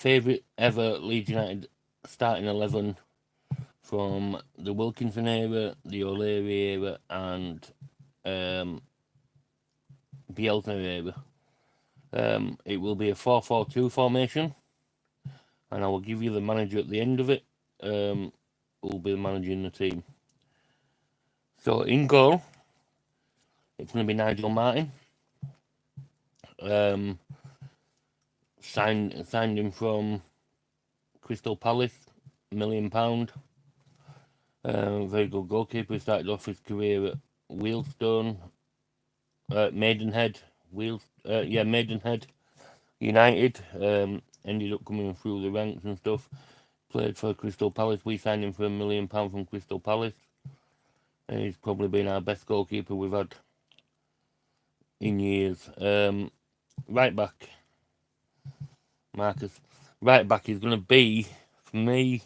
Favourite ever Leeds United starting 11 from the Wilkinson era, the O'Leary era, and um, Bielsa era. It will be a 4-4-2 formation, and I will give you the manager at the end of it, who will be managing the team. So in goal, it's going to be Nigel Martin. Um, signed him from Crystal Palace, £1 million. Very good goalkeeper. Started off his career at Wealdstone, Maidenhead, Maidenhead United. Ended up coming through the ranks and stuff. Played for Crystal Palace. We signed him for £1 million from Crystal Palace. He's probably been our best goalkeeper we've had in years. Right back, Marcus. Right back is going to be, for me,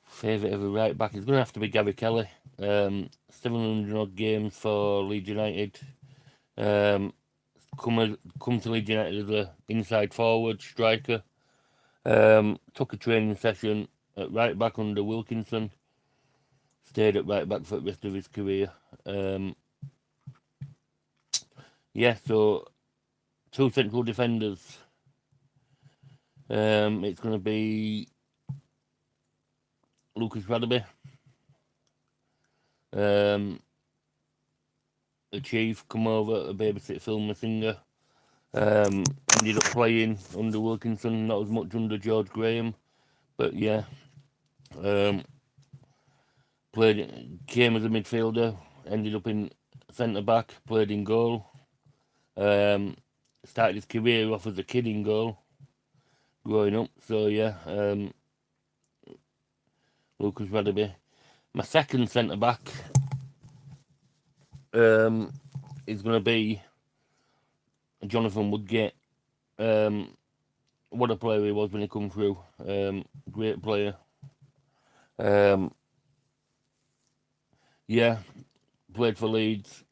favourite ever right back is going to have to be Gary Kelly. 700 odd games for Leeds United. Come to Leeds United as an inside forward striker. Took a training session at right back under Wilkinson. Stayed at right back for the rest of his career. So 2 central defenders. It's going to be Lucas Radaby. The Chief come over, a babysit filmer singer. Ended up playing under Wilkinson, not as much under George Graham, but yeah. Came as a midfielder, ended up in centre back, played in goal. Started his career off as a kid in goal, growing up. So yeah, Lucas Radaby. My second centre back is going to be Jonathan Woodgate. What a player he was when he come through. Great player. Played for Leeds.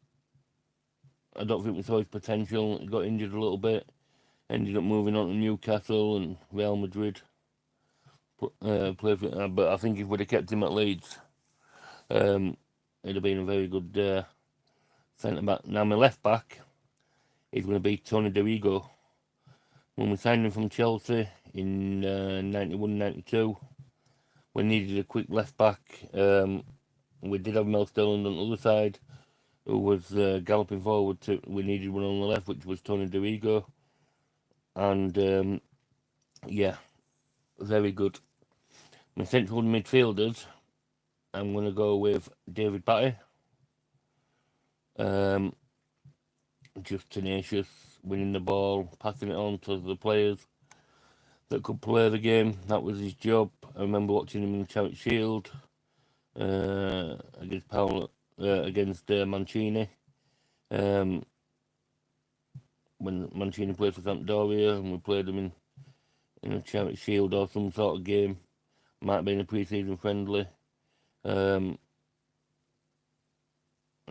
I don't think we saw his potential. He got injured a little bit. Ended up moving on to Newcastle and Real Madrid. Played for, but I think if we'd have kept him at Leeds, it'd have been a very good centre back. Now my left back is going to be Tony DeRigo. When we signed him from Chelsea in 91-92, we needed a quick left back. We did have Mel Sterling on the other side, who was galloping forward. We needed one on the left, which was Tony DeRigo. And very good. My central midfielders, I'm going to go with David Batty. Just tenacious, winning the ball, passing it on to the players that could play the game. That was his job. I remember watching him in the Charity Shield against Mancini. When Mancini played for Sampdoria, and we played him in a Charity Shield or some sort of game. Might have been a pre-season friendly. I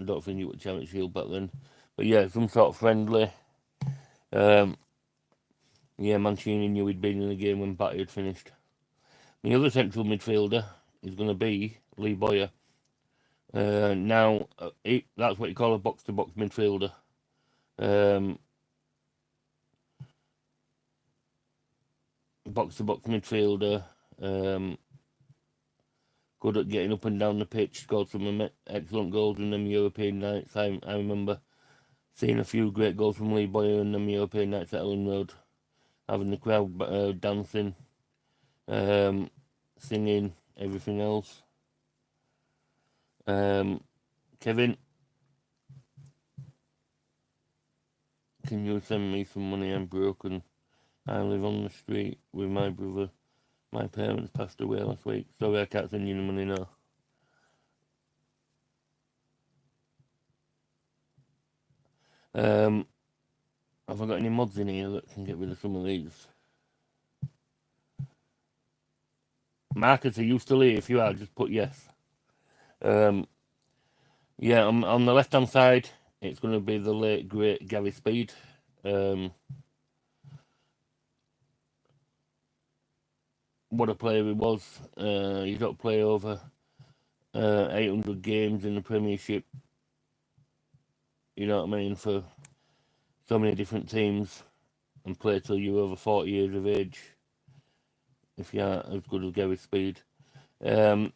don't think it was Charity Shield back then. But yeah, some sort of friendly. Mancini knew he'd been in the game when Batty had finished. The other central midfielder is going to be Lee Bowyer. That's what you call a box-to-box midfielder. Box-to-box midfielder. Good at getting up and down the pitch. Scored some excellent goals in them European nights. I remember seeing a few great goals from Lee Bowyer in them European nights at Ellen Road. Having the crowd dancing, singing, everything else. Kevin, can you send me some money? I'm broken. I live on the street with my brother. My parents passed away last week. Sorry, I can't send you the money now. Have I got any mods in here that can get rid of some of these? Marcus, are you still here? If you are, just put yes. On the left-hand side, it's going to be the late, great Gary Speed. what a player he was. He got to play over 800 games in the Premiership. You know what I mean? For so many different teams, and play till you're over 40 years of age. If you are as good as Gary Speed. On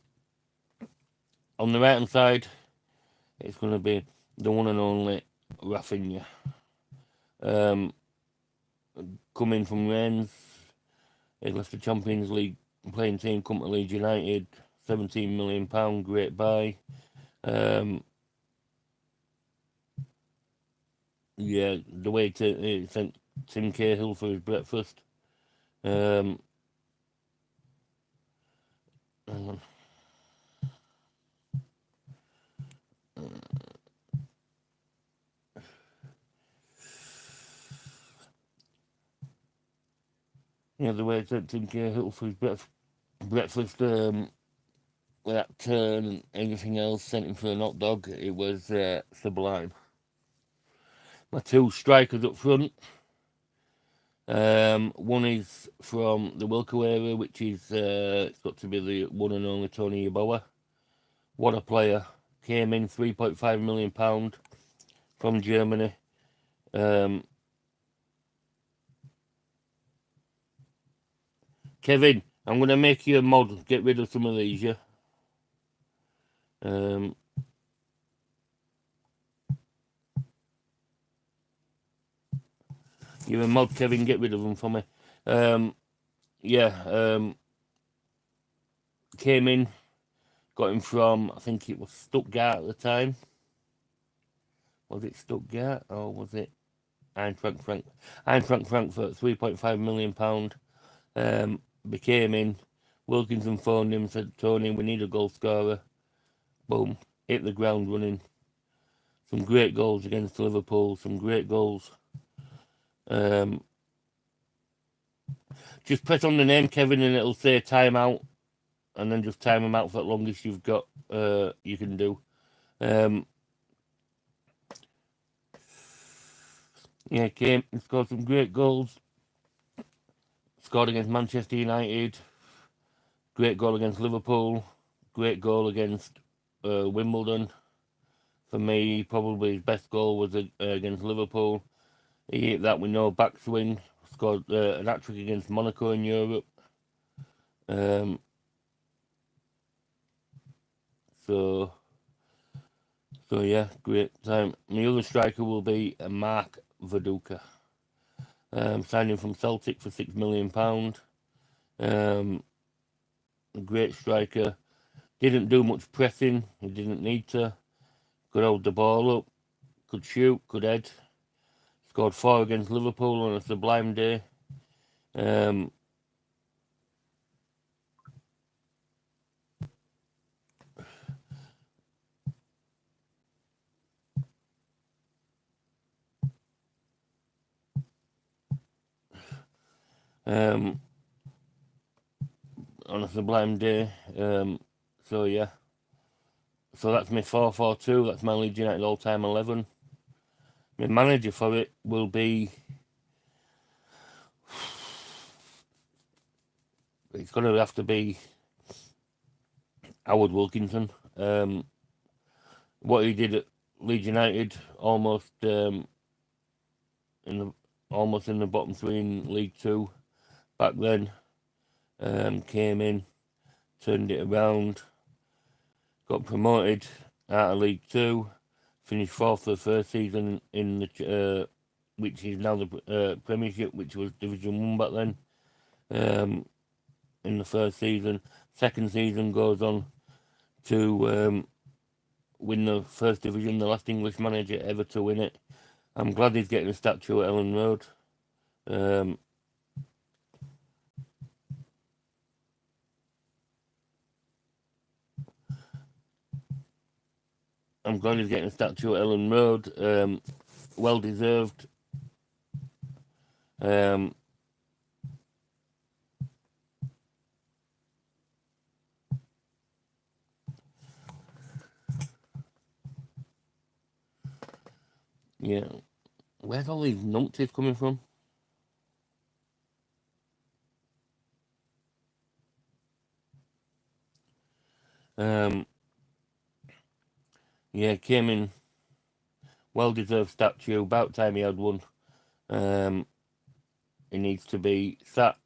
the right hand side, it's going to be the one and only Rafinha. Coming from Rennes, he left the Champions League playing team, come to Leeds United, £17 million, great buy. Yeah, the way he sent Tim Cahill for his breakfast. Hang on. Yeah, the way he sent Tim Cahill for his breakfast, with that turn and everything else, sent him for an hot dog. It was sublime. My two strikers up front. One is from the Wilko area, which is it's got to be the one and only Tony Yeboah. What a player! Came in £3.5 million from Germany. Kevin, I'm going to make you a mod. Get rid of some of these, yeah? You're a mod, Kevin. Get rid of them for me. Came in, got him from, I think it was Stuttgart at the time. Was it Stuttgart or was it Eintracht Frankfurt? £3.5 million. Became in. Wilkinson phoned him, said, Tony, we need a goal scorer. Boom, hit the ground running. Some great goals against Liverpool, some great goals. Just press on the name, Kevin, and it'll say time out, and then just time them out for the longest you've got. You can do. Yeah, came and scored some great goals. Scored against Manchester United. Great goal against Liverpool. Great goal against Wimbledon. For me, probably his best goal was against Liverpool. He hit that with no backswing. Scored an hat-trick against Monaco in Europe. So yeah, great time. My other striker will be Mark Viduka. Signing from Celtic for £6 million. A great striker. Didn't do much pressing. He didn't need to. Could hold the ball up. Could shoot. Could head. Scored 4 against Liverpool on a sublime day. On a sublime day. So yeah. So that's my 4-4-2. That's my Leeds United all-time 11. My manager for it will be... It's going to have to be Howard Wilkinson. What he did at Leeds United, almost in the bottom 3 in League 2 back then. Came in, turned it around, got promoted out of League 2, finished 4th for the first season in the which is now the Premiership, which was Division 1 back then. In the first season, second season goes on to win the first division, the last English manager ever to win it. I'm glad he's getting a statue at Ellen Road. I'm glad he's getting a statue at Ellen Road. Well deserved. Yeah. Where's all these numpties coming from? Um, yeah, came in, well-deserved statue. About time he had one. He needs to be sat.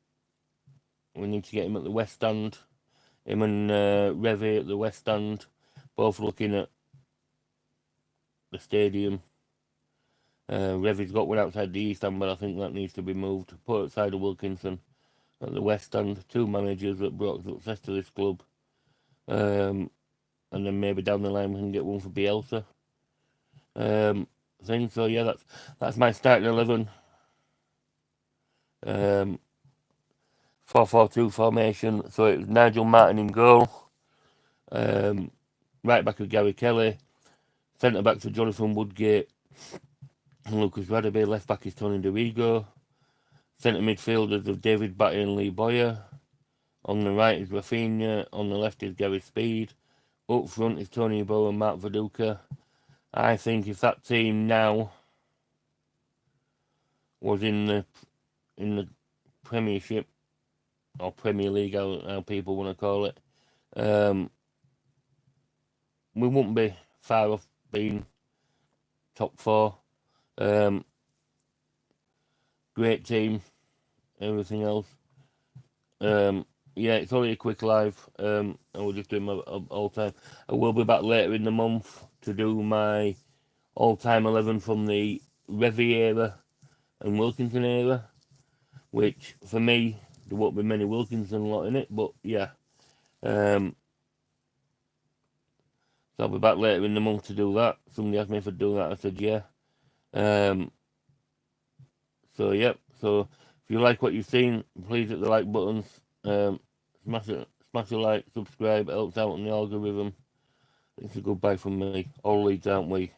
We need to get him at the West Stand. Him and Revy at the West Stand, both looking at the stadium. Revy's got one outside the East Stand, but I think that needs to be moved. Put outside of Wilkinson at the West Stand. Two managers that brought success to this club. And then maybe down the line we can get one for Bielsa. Thing. So yeah, that's my starting 11. 4-4-2 formation. So it was Nigel Martin in goal. Right back of Gary Kelly. Centre back to Jonathan Woodgate and Lucas Radaby. Left back is Tony DeRigo. Centre midfielders of David Batty and Lee Boyer. On the right is Rafinha. On the left is Gary Speed. Up front is Tony Bow and Mark Viduka. I think if that team now was in the Premiership or Premier League, how people want to call it, we wouldn't be far off being top four. Great team, everything else. Yeah, it's only a quick live. And we're just doing my all-time. I will be back later in the month to do my all-time 11 from the Revy era and Wilkinson era, which for me there won't be many Wilkinson lot in it, but yeah. So I'll be back later in the month to do that. Somebody asked me if I'd do that. I said yeah. So yep. So if you like what you've seen, please hit the like buttons. Smash a like, subscribe. It helps out on the algorithm. It's a goodbye from me. All Leeds, aren't we?